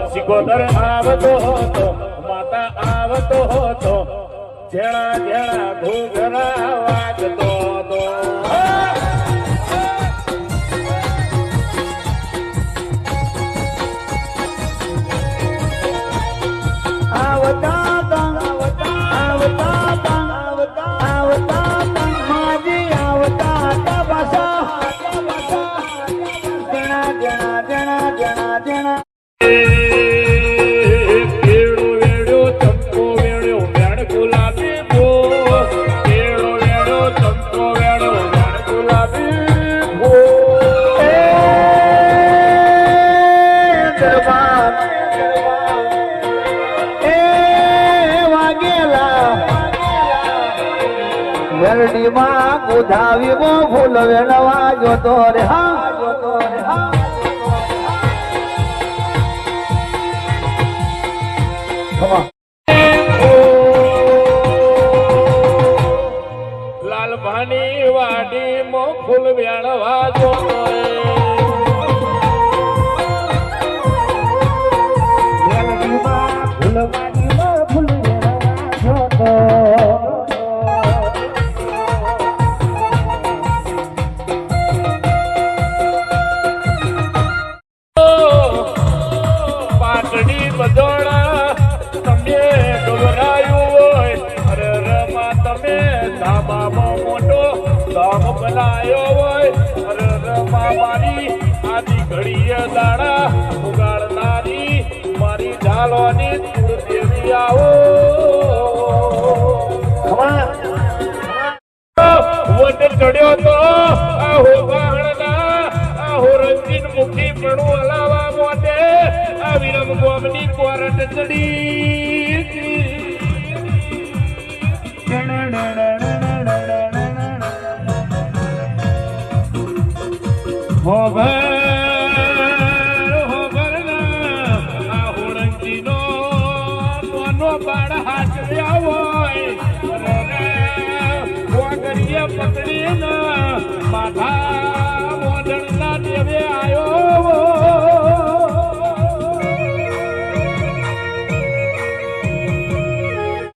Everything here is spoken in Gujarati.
સિકોદર આવતો હતો માતા આવતો હતો જેણા જેણા ઘૂઘરા વાગતો હતો વેરડી માં ગુધાવી મો ફૂલ વેણવા જોતો રે હા જોતો રે હા લાલભાની વાડી મો ફૂલ વેણવા જોતો રે વેરડી માં ફૂલ વાડી મો ફૂલ વેણવા જોતો બદોડા તમે ગભરાયું હોય અરે રમા તમે ધાબામાં મોટો ધામ બનાયો હોય અરે રમા મારી આદિ ઘડીએ દાડા ઉગાડનારી મારી ઝાલોની તુર દેવી આવો વંદ ચડ્યો તો આહો ગાહણના આહો રંજીન મુખી પણ હલાવા મોટે વિરમ ગોમની કોરટ ચડી હોભર આ હોળંગીનો મોનો બાળ હાચવ્યા હોય કરીએ પકડીને માથા